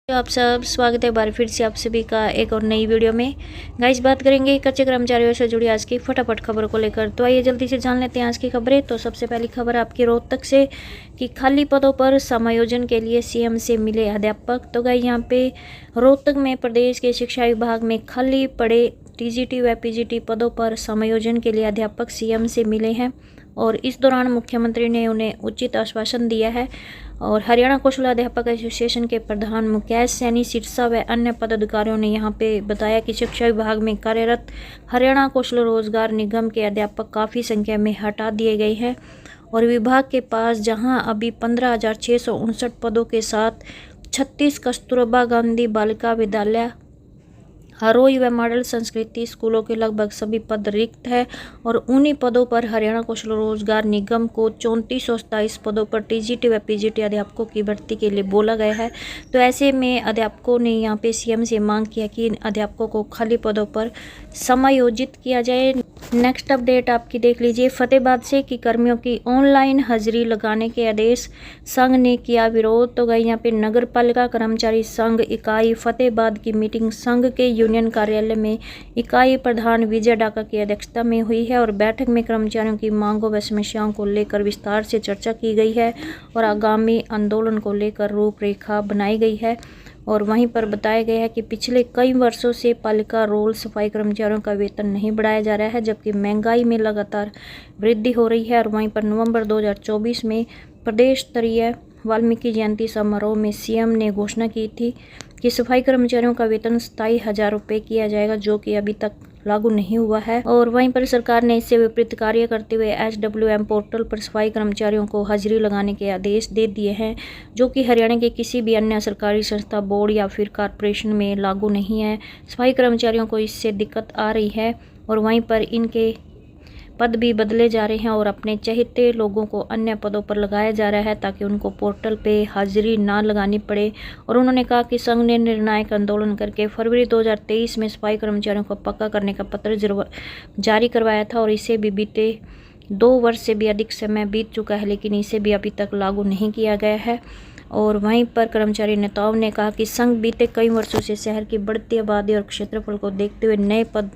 तो आप सब स्वागत है बार फिर से आप सभी का एक और नई वीडियो में। गाइस बात करेंगे कच्चे कर्मचारियों से जुड़ी आज की फटाफट खबरों को लेकर। तो आइए जल्दी से जान लेते हैं आज की खबरें। तो सबसे पहली खबर आपकी रोहतक से कि खाली पदों पर समायोजन के लिए सीएम से मिले अध्यापक। तो गाइस यहाँ पे रोहतक में प्रदेश के शिक्षा विभाग में खाली पड़े टीजीटी व पीजीटी पदों पर समायोजन के लिए अध्यापक सीएम से मिले हैं और इस दौरान मुख्यमंत्री ने उन्हें उचित आश्वासन दिया है। और हरियाणा कौशल अध्यापक एसोसिएशन के प्रधान मुकेश सैनी सिरसा व अन्य पदाधिकारियों ने यहां पे बताया कि शिक्षा विभाग में कार्यरत हरियाणा कौशल रोजगार निगम के अध्यापक काफ़ी संख्या में हटा दिए गए हैं और विभाग के पास जहां अभी 15,659 पदों के साथ 36 कस्तूरबा गांधी बालिका विद्यालय, हरोई व मॉडल संस्कृति स्कूलों के लगभग सभी पद रिक्त है और उन्हीं पदों पर हरियाणा कौशल रोजगार निगम को 3427 पदों पर टीजीटी व पीजीटी अध्यापकों की भर्ती के लिए बोला गया है। तो ऐसे में अध्यापकों ने यहां पे सीएम से मांग किया कि इन अध्यापकों को खाली पदों पर समायोजित किया जाए। नेक्स्ट अपडेट आपकी देख लीजिए फतेहाबाद से कि कर्मियों की ऑनलाइन हाजिरी लगाने के आदेश, संघ ने किया विरोध। तो गई यहाँ पे नगर पालिका कर्मचारी संघ इकाई फतेहाबाद की मीटिंग संघ के यूनियन कार्यालय में इकाई प्रधान विजय डाका की अध्यक्षता में हुई है और बैठक में कर्मचारियों की मांगों व समस्याओं को लेकर विस्तार से चर्चा की गई है और आगामी आंदोलन को लेकर रूपरेखा बनाई गई है। और वहीं पर बताया गया है कि पिछले कई वर्षों से पालिका रोल सफाई कर्मचारियों का वेतन नहीं बढ़ाया जा रहा है, जबकि महंगाई में लगातार वृद्धि हो रही है। और वहीं पर नवंबर 2024 में प्रदेश स्तरीय वाल्मीकि जयंती समारोह में सीएम ने घोषणा की थी कि सफाई कर्मचारियों का वेतन 27,000 रुपये किया जाएगा, जो कि अभी तक लागू नहीं हुआ है। और वहीं पर सरकार ने इससे विपरीत कार्य करते हुए SWM पोर्टल पर सफाई कर्मचारियों को हाजिरी लगाने के आदेश दे दिए हैं, जो कि हरियाणा के किसी भी अन्य सरकारी संस्था, बोर्ड या फिर कॉरपोरेशन में लागू नहीं है। सफाई कर्मचारियों को इससे दिक्कत आ रही है और वहीं पर इनके पद भी बदले जा रहे हैं और अपने चहेते लोगों को अन्य पदों पर लगाया जा रहा है ताकि उनको पोर्टल पे हाजिरी ना लगानी पड़े। और उन्होंने कहा कि संघ ने निर्णायक आंदोलन करके फरवरी 2023 में सफाई कर्मचारियों को पक्का करने का पत्र जारी करवाया था और इसे भी बीते 2 वर्ष से भी अधिक समय बीत चुका है, लेकिन इसे भी अभी तक लागू नहीं किया गया है। और वहीं पर कर्मचारी नेताओं ने कहा कि संघ बीते कई वर्षों से शहर की बढ़ती आबादी और क्षेत्रफल को देखते हुए नए पद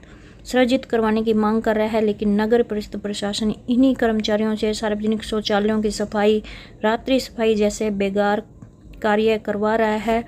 सृजित करवाने की मांग कर रहा है, लेकिन नगर परिषद प्रशासन इन्हीं कर्मचारियों से सार्वजनिक शौचालयों की सफाई, रात्रि सफाई जैसे बेकार कार्य करवा रहा है।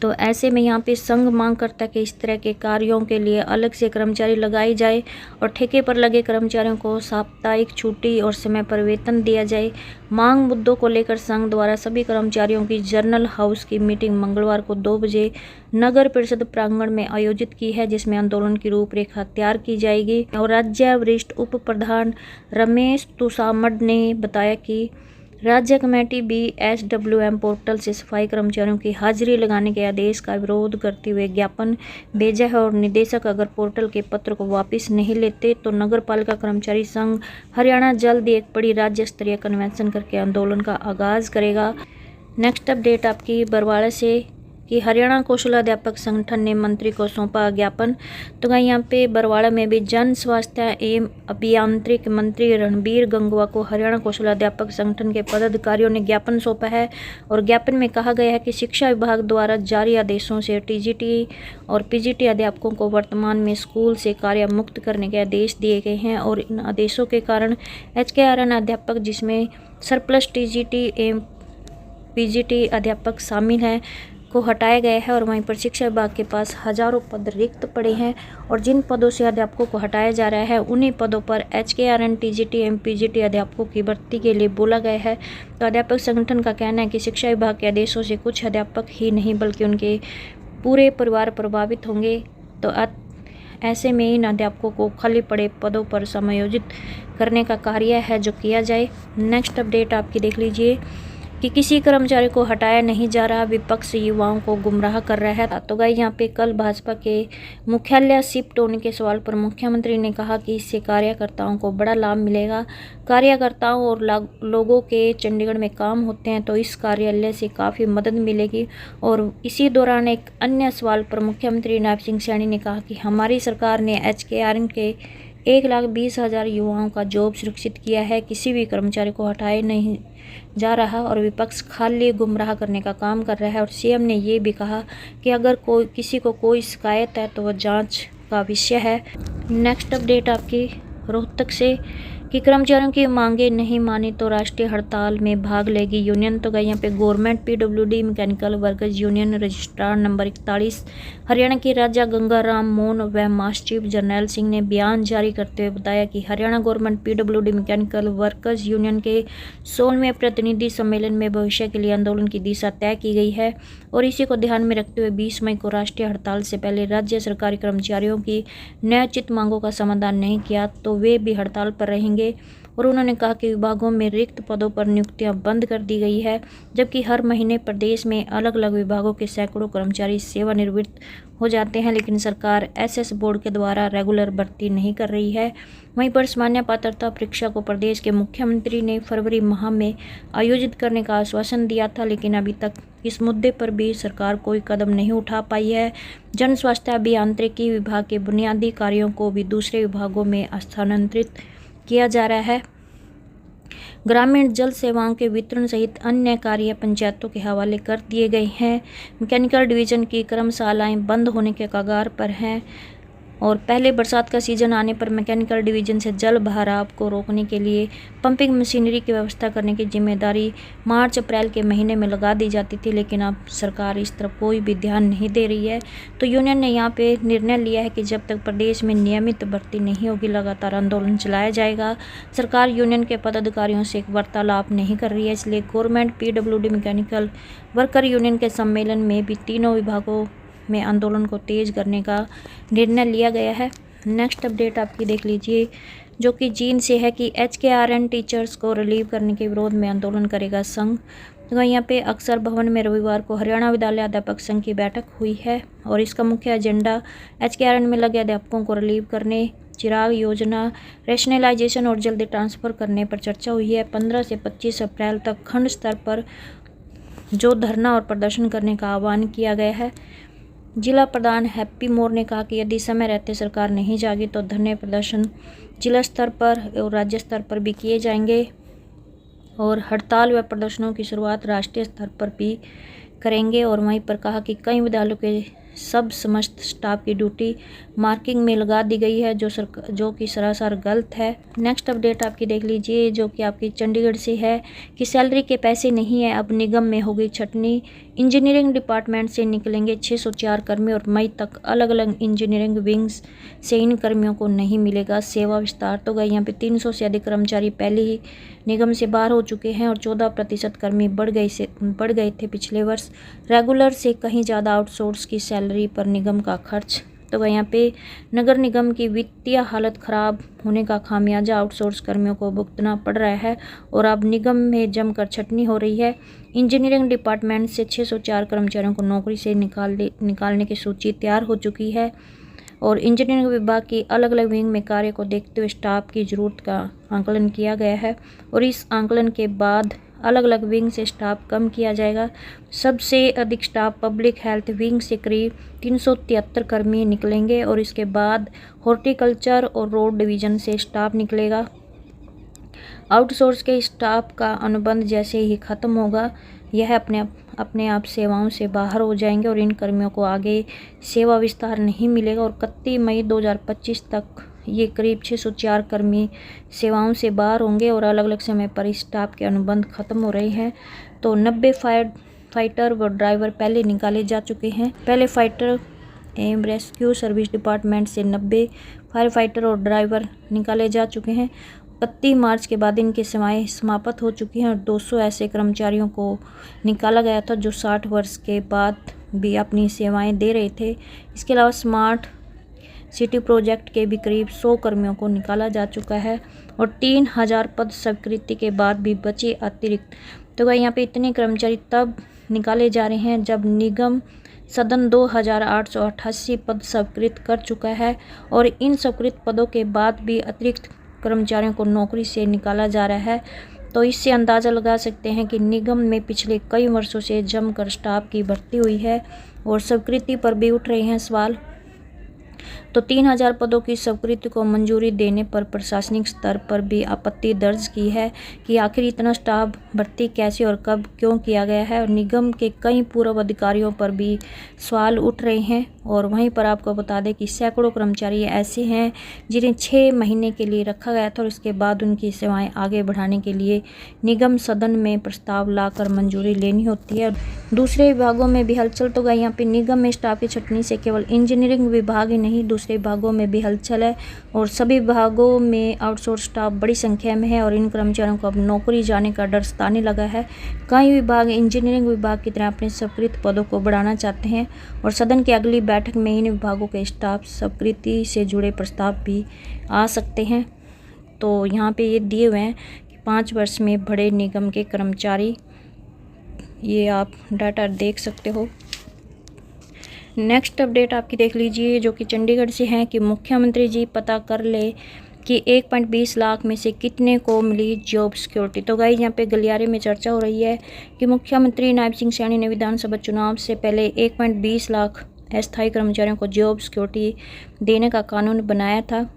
तो ऐसे में यहाँ पे संघ मांग करता है कि इस तरह के कार्यों के लिए अलग से कर्मचारी लगाई जाए और ठेके पर लगे कर्मचारियों को साप्ताहिक छुट्टी और समय पर वेतन दिया जाए। मांग मुद्दों को लेकर संघ द्वारा सभी कर्मचारियों की जर्नल हाउस की मीटिंग मंगलवार को 2 बजे नगर परिषद प्रांगण में आयोजित की है, जिसमें आंदोलन की रूपरेखा तैयार की जाएगी। और राज्य वरिष्ठ उप प्रधान रमेश तुसामड ने बताया कि राज्य कमेटी भी SWM पोर्टल से सफाई कर्मचारियों की हाजिरी लगाने के आदेश का विरोध करते हुए ज्ञापन भेजा है और निदेशक अगर पोर्टल के पत्र को वापस नहीं लेते तो नगर पालिका कर्मचारी संघ हरियाणा जल्द एक बड़ी राज्य स्तरीय कन्वेंशन करके आंदोलन का आगाज करेगा। नेक्स्ट अपडेट आपकी बरवाड़ा से कि हरियाणा कौशल अध्यापक संगठन ने मंत्री को सौंपा ज्ञापन। तो यहाँ पे बरवाड़ा में भी जन स्वास्थ्य एवं अभियांत्रिकी मंत्री रणबीर गंगवा को हरियाणा कौशल अध्यापक संगठन के पदाधिकारियों ने ज्ञापन सौंपा है और ज्ञापन में कहा गया है कि शिक्षा विभाग द्वारा जारी आदेशों से टीजीटी और पीजीटी अध्यापकों को वर्तमान में स्कूल से कार्य मुक्त करने के आदेश दिए गए हैं और इन आदेशों के कारण HKRN अध्यापक, जिसमें सरप्लस टीजीटी एवं पीजीटी अध्यापक शामिल हैं, को हटाया गया है। और वहीं पर शिक्षा विभाग के पास हजारों पद रिक्त पड़े हैं और जिन पदों से अध्यापकों को हटाया जा रहा है उन्हीं पदों पर HKRN टीजीटी एवं पीजीटी अध्यापकों की भर्ती के लिए बोला गया है। तो अध्यापक संगठन का कहना है कि शिक्षा विभाग के आदेशों से कुछ अध्यापक ही नहीं बल्कि उनके पूरे परिवार प्रभावित होंगे। तो ऐसे में इन अध्यापकों को खाली पड़े पदों पर समायोजित करने का कार्य है जो किया जाए। नेक्स्ट अपडेट आपकी देख लीजिए कि किसी कर्मचारी को हटाया नहीं जा रहा, विपक्ष युवाओं को गुमराह कर रहा है। तो गाइस यहाँ पे कल भाजपा के मुख्यालय शिफ्ट होने के सवाल पर मुख्यमंत्री ने कहा कि इससे कार्यकर्ताओं को बड़ा लाभ मिलेगा। कार्यकर्ताओं और लोगों के चंडीगढ़ में काम होते हैं तो इस कार्यालय से काफ़ी मदद मिलेगी। और इसी दौरान एक अन्य सवाल पर मुख्यमंत्री नायब सिंह सैनी ने कहा कि हमारी सरकार ने HKRN के 1,20,000 युवाओं का जॉब सुरक्षित किया है। किसी भी कर्मचारी को हटाया नहीं जा रहा और विपक्ष खाली गुमराह करने का काम कर रहा है। और सीएम ने ये भी कहा कि अगर किसी को कोई शिकायत है तो वह जांच का विषय है। नेक्स्ट अपडेट आपकी रोहतक से कि कर्मचारियों की मांगे नहीं मानी तो राष्ट्रीय हड़ताल में भाग लेगी यूनियन। तो यहाँ पे government PWD mechanical workers union registrar number 41 Haryana के राजा गंगाराम मोहन व मास्टर चीफ जर्नैल सिंह ने बयान जारी करते हुए बताया कि Haryana government PWD mechanical workers union के 16वें प्रतिनिधि सम्मेलन में भविष्य के लिए आंदोलन की दिशा तय की गई है और इसी को ध्यान में रखते हुए 20 मई को राष्ट्रीय हड़ताल से पहले राज्य सरकारी कर्मचारियों की न्यायोचित मांगों का समाधान नहीं किया तो वे भी हड़ताल पर रहेंगे। और उन्होंने कहा कि विभागों में रिक्त पदों पर नियुक्तियां बंद कर दी गई है, जबकि हर महीने प्रदेश में अलग अलग विभागों के सैकड़ों कर्मचारी सेवानिवृत्त हो जाते हैं, लेकिन सरकार एसएस बोर्ड के द्वारा रेगुलर भर्ती नहीं कर रही है। वहीं पर सामान्य पात्रता परीक्षा को प्रदेश के मुख्यमंत्री ने फरवरी माह में आयोजित करने का आश्वासन दिया था, लेकिन अभी तक इस मुद्दे पर भी सरकार कोई कदम नहीं उठा पाई है। जन स्वास्थ्य अभियांत्रिकी विभाग के बुनियादी कार्यों को भी दूसरे विभागों में स्थानांतरित किया जा रहा है। ग्रामीण जल सेवाओं के वितरण सहित अन्य कार्य पंचायतों के हवाले कर दिए गए हैं। मैकेनिकल डिवीजन की कर्मशालाएं बंद होने के कगार पर हैं और पहले बरसात का सीजन आने पर मैकेनिकल डिवीजन से जल भराव को रोकने के लिए पंपिंग मशीनरी की व्यवस्था करने की जिम्मेदारी मार्च अप्रैल के महीने में लगा दी जाती थी, लेकिन अब सरकार इस तरफ कोई भी ध्यान नहीं दे रही है। तो यूनियन ने यहाँ पे निर्णय लिया है कि जब तक प्रदेश में नियमित भर्ती नहीं होगी लगातार आंदोलन चलाया जाएगा। सरकार यूनियन के पदाधिकारियों से एक वार्तालाप नहीं कर रही है, इसलिए government PWD mechanical worker union के सम्मेलन में भी तीनों विभागों में आंदोलन को तेज करने का निर्णय लिया गया है। नेक्स्ट अपडेट आपकी देख लीजिए, जो कि जींद से है कि HKRN टीचर्स को रिलीव करने के विरोध में आंदोलन करेगा संघ। तो यहाँ पे अक्षर भवन में रविवार को हरियाणा विद्यालय अध्यापक संघ की बैठक हुई है और इसका मुख्य एजेंडा HKRN में लगे अध्यापकों को रिलीव करने, चिराग योजना, रैशनलाइजेशन और जल्दी ट्रांसफ़र करने पर चर्चा हुई है। 15 से 25 अप्रैल तक खंड स्तर पर जो धरना और प्रदर्शन करने का आह्वान किया गया है। जिला प्रधान हैप्पी मोर ने कहा कि यदि समय रहते सरकार नहीं जागी तो धरने प्रदर्शन जिला स्तर पर और राज्य स्तर पर भी किए जाएंगे और हड़ताल व प्रदर्शनों की शुरुआत राष्ट्रीय स्तर पर भी करेंगे। और वहीं पर कहा कि कई विद्यालयों के सब समस्त स्टाफ की ड्यूटी मार्किंग में लगा दी गई है, जो कि सरासर गलत है। नेक्स्ट अपडेट आपकी देख लीजिए, जो कि आपकी चंडीगढ़ से है कि सैलरी के पैसे नहीं है, अब निगम में होगी छटनी। इंजीनियरिंग डिपार्टमेंट से निकलेंगे 604 कर्मी और मई तक अलग अलग इंजीनियरिंग विंग्स से इन कर्मियों को नहीं मिलेगा सेवा विस्तार। तो गए यहाँ पे 300 से अधिक कर्मचारी पहले ही निगम से बाहर हो चुके हैं और 14% कर्मी बढ़ गए थे पिछले वर्ष। रेगुलर से कहीं ज़्यादा आउटसोर्स की सैलरी पर निगम का खर्च। तो यहाँ पे नगर निगम की वित्तीय हालत खराब होने का खामियाजा आउटसोर्स कर्मियों को भुगतना पड़ रहा है और अब निगम में जमकर छटनी हो रही है। इंजीनियरिंग डिपार्टमेंट से 604 कर्मचारियों को नौकरी से निकालने की सूची तैयार हो चुकी है और इंजीनियरिंग विभाग की अलग अलग विंग में कार्य को देखते हुए स्टाफ की ज़रूरत का आंकलन किया गया है और इस आंकलन के बाद अलग अलग विंग से स्टाफ कम किया जाएगा। सबसे अधिक स्टाफ पब्लिक हेल्थ विंग से करीब 373 कर्मी निकलेंगे और इसके बाद हॉर्टिकल्चर और रोड डिवीज़न से स्टाफ निकलेगा। आउटसोर्स के स्टाफ का अनुबंध जैसे ही ख़त्म होगा यह अपने आप सेवाओं से बाहर हो जाएंगे और इन कर्मियों को आगे सेवा विस्तार नहीं मिलेगा और 31 मई 2025 तक ये करीब 604 कर्मी सेवाओं से बाहर होंगे और अलग अलग समय पर स्टाफ के अनुबंध खत्म हो रहे हैं। तो 90 फाइटर व ड्राइवर पहले निकाले जा चुके हैं। पहले fighter and rescue service department से 90 फायर फाइटर और ड्राइवर निकाले जा चुके हैं। 31 मार्च के बाद इनकी सेवाएं समाप्त हो चुकी हैं और 200 ऐसे कर्मचारियों को निकाला गया था जो 60 वर्ष के बाद भी अपनी सेवाएं दे रहे थे। इसके अलावा स्मार्ट सिटी प्रोजेक्ट के भी करीब 100 कर्मियों को निकाला जा चुका है और 3000 पद स्वीकृति के बाद भी बचे अतिरिक्त। तो यहाँ पे इतने कर्मचारी तब निकाले जा रहे हैं जब निगम सदन 2888 पद स्वीकृत कर चुका है और इन स्वीकृत पदों के बाद भी अतिरिक्त कर्मचारियों को नौकरी से निकाला जा रहा है। तो इससे अंदाज़ा लगा सकते हैं कि निगम में पिछले कई वर्षों से जमकर स्टाफ की भर्ती हुई है और स्वीकृति पर भी उठ रहे हैं सवाल। तो 3000 पदों की स्वीकृति को मंजूरी देने पर प्रशासनिक स्तर पर भी आपत्ति दर्ज की है कि आखिर इतना स्टाफ भर्ती कैसे और कब क्यों किया गया है। और निगम के कई पूर्व अधिकारियों पर भी सवाल उठ रहे हैं। और वहीं पर आपको बता दें कि सैकड़ों कर्मचारी ऐसे हैं जिन्हें 6 महीने के लिए रखा गया था और इसके बाद उनकी सेवाएं आगे बढ़ाने के लिए निगम सदन में प्रस्ताव लाकर मंजूरी लेनी होती है। दूसरे विभागों में भी हलचल तो गई। यहाँ पे निगम में स्टाफ की छंटनी से केवल इंजीनियरिंग विभाग ही नहीं, दूसरे विभागों में भी हलचल है और सभी विभागों में आउटसोर्स स्टाफ बड़ी संख्या में है और इन कर्मचारियों को अब नौकरी जाने का डर सताने लगा है। कई विभाग इंजीनियरिंग विभाग की तरह अपने स्वीकृत पदों को बढ़ाना चाहते हैं और सदन की अगली बैठक में इन विभागों के स्टाफ स्वीकृति से जुड़े प्रस्ताव भी आ सकते हैं। तो यहाँ पे ये दिए हुए हैं कि 5 वर्ष में बढ़े निगम के कर्मचारी, ये आप डाटा देख सकते हो। नेक्स्ट अपडेट आपकी देख लीजिए जो कि चंडीगढ़ से है कि मुख्यमंत्री जी पता कर ले कि 1.20 लाख में से कितने को मिली जॉब सिक्योरिटी। तो गाइस यहाँ पे गलियारे में चर्चा हो रही है कि मुख्यमंत्री नायब सिंह सैनी ने विधानसभा चुनाव से पहले 1.20 लाख अस्थायी कर्मचारियों को जॉब सिक्योरिटी देने का कानून बनाया था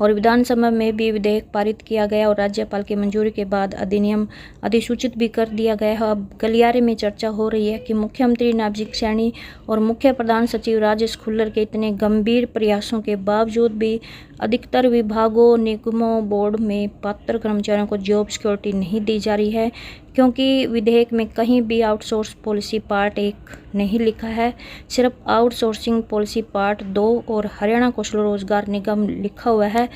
और विधानसभा में भी विधेयक पारित किया गया और राज्यपाल की मंजूरी के बाद अधिनियम अधिसूचित भी कर दिया गया है। अब गलियारे में चर्चा हो रही है कि मुख्यमंत्री नायब सिंह सैनी और मुख्य प्रधान सचिव राजेश खुल्लर के इतने गंभीर प्रयासों के बावजूद भी अधिकतर विभागों, निगमों, बोर्ड में पात्र कर्मचारियों को जॉब सिक्योरिटी नहीं दी जा रही है क्योंकि विधेयक में कहीं भी आउटसोर्स पॉलिसी पार्ट 1 नहीं लिखा है, सिर्फ आउटसोर्सिंग पॉलिसी पार्ट 2 और हरियाणा कौशल रोजगार निगम लिखा हुआ है।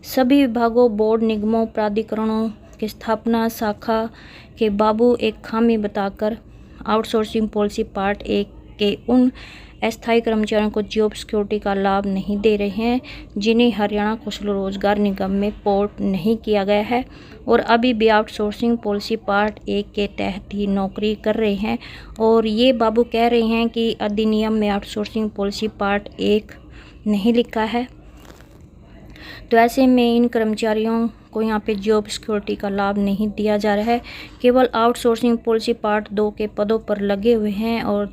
सभी विभागों, बोर्ड, निगमों, प्राधिकरणों की स्थापना शाखा के बाबू एक खामी बताकर आउटसोर्सिंग पॉलिसी पार्ट 1 के उन अस्थायी कर्मचारियों को जॉब सिक्योरिटी का लाभ नहीं दे रहे हैं जिन्हें हरियाणा कौशल रोजगार निगम में पोर्ट नहीं किया गया है और अभी भी आउटसोर्सिंग पॉलिसी पार्ट 1 के तहत ही नौकरी कर रहे हैं। और ये बाबू कह रहे हैं कि अधिनियम में आउटसोर्सिंग पॉलिसी पार्ट 1 नहीं लिखा है, तो ऐसे में इन कर्मचारियों को यहाँ पे जॉब सिक्योरिटी का लाभ नहीं दिया जा रहा है। केवल आउटसोर्सिंग पॉलिसी पार्ट 2 के पदों पर लगे हुए हैं और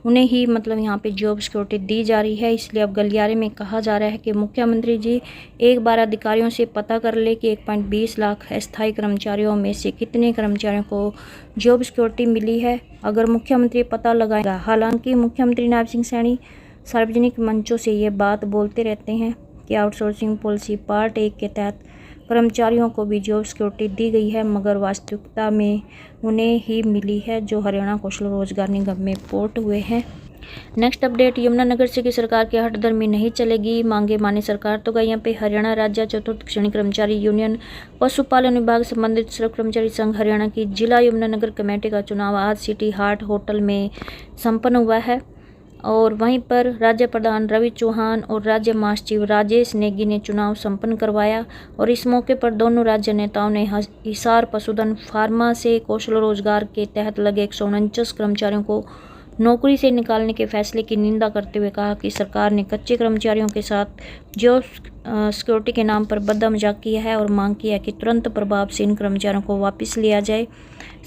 उन्हें ही मतलब यहाँ पे जॉब सिक्योरिटी दी जा रही है। इसलिए अब गलियारे में कहा जा रहा है कि मुख्यमंत्री जी एक बार अधिकारियों से पता कर ले कि 1.20 लाख अस्थायी कर्मचारियों में से कितने कर्मचारियों को जॉब सिक्योरिटी मिली है। अगर मुख्यमंत्री पता लगाएगा, हालांकि मुख्यमंत्री नायब सिंह सैनी सार्वजनिक मंचों से ये बात बोलते रहते हैं कि आउटसोर्सिंग पॉलिसी पार्ट 1 के तहत कर्मचारियों को भी जॉब सिक्योरिटी दी गई है, मगर वास्तविकता में उन्हें ही मिली है जो हरियाणा कौशल रोजगार निगम में पोर्ट हुए हैं। नेक्स्ट अपडेट, यमुनानगर से की सरकार की हठधर्मी नहीं चलेगी, मांगे माने सरकार। तो गई यहाँ पे हरियाणा राज्य चतुर्थ श्रेणी कर्मचारी यूनियन पशुपालन विभाग संबंधित सर्व कर्मचारी संघ हरियाणा की जिला यमुनानगर कमेटी का चुनाव आज सिटी हार्ट होटल में संपन्न हुआ है और वहीं पर राज्य प्रधान रवि चौहान और राज्य महासचिव राजेश नेगी ने चुनाव संपन्न करवाया। और इस मौके पर दोनों राज्य नेताओं ने हिसार पशुधन फार्मा से कौशल रोजगार के तहत लगे 149 कर्मचारियों को नौकरी से निकालने के फैसले की निंदा करते हुए कहा कि सरकार ने कच्चे कर्मचारियों के साथ जॉब सिक्योरिटी के नाम पर बदमजाक किया है और मांग की है कि तुरंत प्रभाव से इन कर्मचारियों को वापस लिया जाए।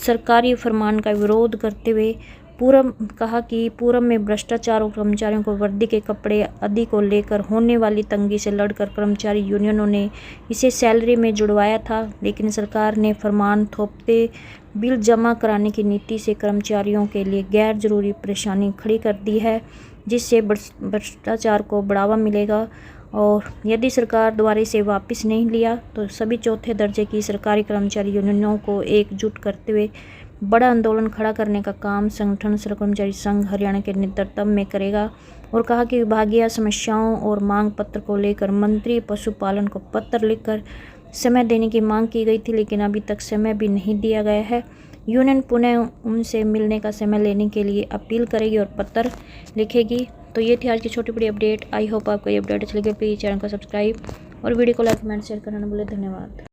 सरकारी फरमान का विरोध करते हुए कहा कि पूर्व में भ्रष्टाचार और कर्मचारियों को वर्दी के कपड़े आदि को लेकर होने वाली तंगी से लड़कर कर्मचारी यूनियनों ने इसे सैलरी में जुड़वाया था, लेकिन सरकार ने फरमान थोपते बिल जमा कराने की नीति से कर्मचारियों के लिए गैर जरूरी परेशानी खड़ी कर दी है, जिससे भ्रष्टाचार को बढ़ावा मिलेगा। और यदि सरकार द्वारा इसे वापस नहीं लिया तो सभी चौथे दर्जे की सरकारी कर्मचारी यूनियनों को एकजुट करते हुए बड़ा आंदोलन खड़ा करने का काम संगठन सर्व कर्मचारी संघ हरियाणा के नेतृत्व में करेगा। और कहा कि विभागीय समस्याओं और मांग पत्र को लेकर मंत्री पशुपालन को पत्र लिखकर समय देने की मांग की गई थी, लेकिन अभी तक समय भी नहीं दिया गया है। यूनियन पुनः उनसे मिलने का समय लेने के लिए अपील करेगी और पत्र लिखेगी। तो ये थी आज की छोटी बड़ी अपडेट। आई होप आपको ये अपडेट अच्छी लगी। प्लीज़ चैनल को सब्सक्राइब और वीडियो को लाइक कमेंट शेयर करना न भूलें। धन्यवाद।